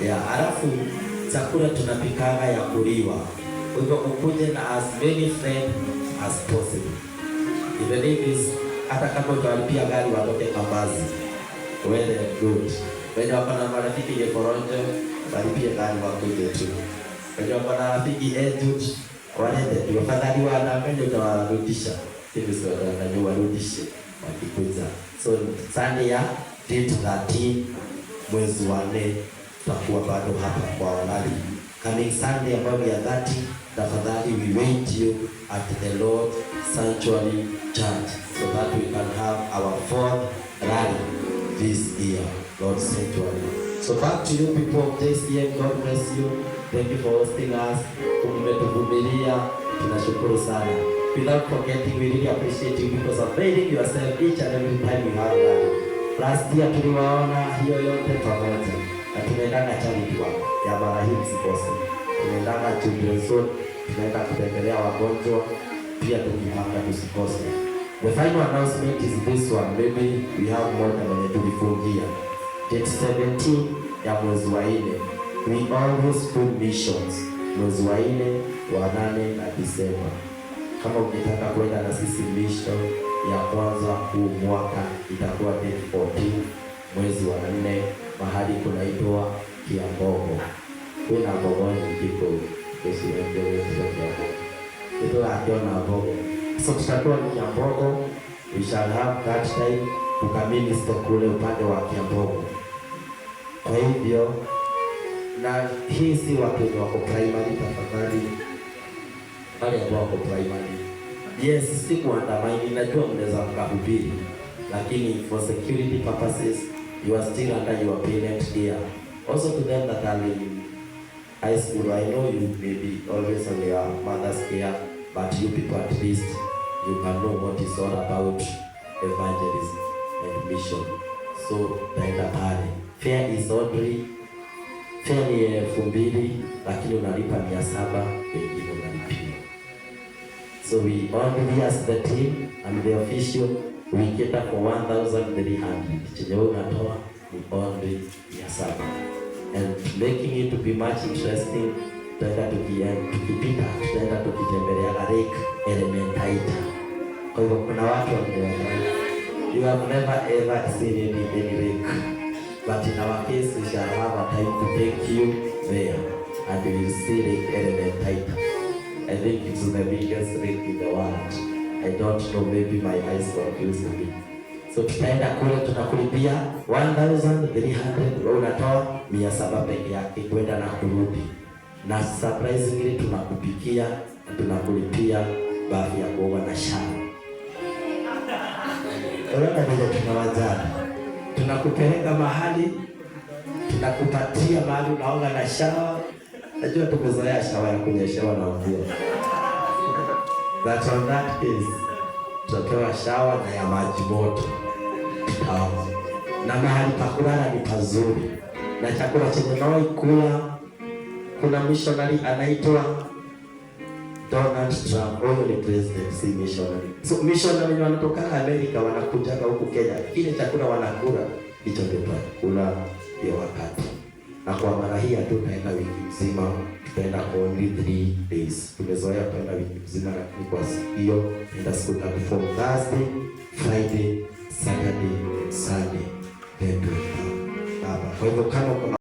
Ya, alafu chakula tunapikaga ya kuliwa. Kwa hivyo ukuje na as many friends as possible. Even if hata kama utawalipia gari watoke Kambazi, well good. Wenye wako na marafiki Gekoronjo, walipie gari wakuje tu. Wenye wako na marafiki Edut, walete tu. Wafadhali wanapenda utawarudisha. Hivi sio wanajua warudishe wakikuja. So Sunday ya date 13 mwezi wa 4 tutakuwa bado hapa kwa Olali. Coming Sunday ambayo ya 30, tafadhali we wait you at the Lord Sanctuary Church so that we can have our 4th rally this year, Lord Sanctuary. So back to you people of JCM, God bless you. Thank you for hosting us. Umetuvumilia, tunashukuru sana. Without forgetting, we really appreciate you because of availing yourself each and every time we have rally. Last year tuliwaona hiyo yote pamoja. Na tunaendanga charity work ya Barahim Sikose. Tunaendanga children's zone, tunaenda kutembelea wagonjwa, pia tukipanga tusikose. The final announcement is this one. Maybe we have more than when tulifungia. Date 17 ya mwezi wa 4. We always put missions. Mwezi wa 4, wa 8 na Disemba. Kama ukitaka kwenda na sisi mission ya kwanza huu mwaka itakuwa date 14 mwezi wa 4, mahali kunaitwa Kiambogo. Kuna Bogoni kiko kesi endelee kwa ito akiona Bogo. So tutakuwa Kiambogo, we shall have that time tukaminister kule upande wa Kiambogo. Kwa hivyo na hii si watu wako primary, tafadhali wale ambao wako primary. Yes, si kuandamana, najua mnaweza mkahubiri, lakini for security purposes you are still under your parent care. Also to them that are in high school, I know you may be always on your mother's care, but you people at least you can know what is all about evangelism and mission. So taenda pale. Fare is only fare ni 2,000, lakini unalipa 700, wengine unalipia. So we only as the team and the official we cater for 1,300. Chenye unatoa ni only 700. And making it to be much interesting, tutaenda tukipita, tutaenda tukitembelea Lake Elementaita. Kwa hivyo kuna watu wanaona you have never ever seen any lake, but in our case we shall have a time to take you there and you will see Lake Elementaita. I think it's the biggest lake in the world. I don't know, maybe my eyes confused me. So tutaenda kule, tunakulipia 1,300, unatoa 700 peke yake kwenda na kurudi. Na surprisingly tunakupikia, tunakulipia baadhi ya kuoga na shawa. Ndio tunawajana. Tunakupeleka mahali, tunakupatia mahali unaoga na shawa. Najua tumezoea shawa ya kunyeshewa na mvua. But on that case, tutapewa shawa na ya maji moto. Na mahali pa kulala ni pazuri. Na chakula chenye nawe kula, kuna missionary anaitwa Donald Trump. Huyo ni president, si missionary. So missionary wanatoka Amerika wanakuja huku Kenya. Kile chakula wanakula hicho ndio kula hiyo wakati. Na kwa mara hii tutaenda wiki nzima, tutaenda only 3 days. Tumezoea kwenda wiki nzima, lakini kwa hiyo ndio siku tatu, from Thursday, Friday, Saturday, Sunday, then to Baba. Kwa hivyo kama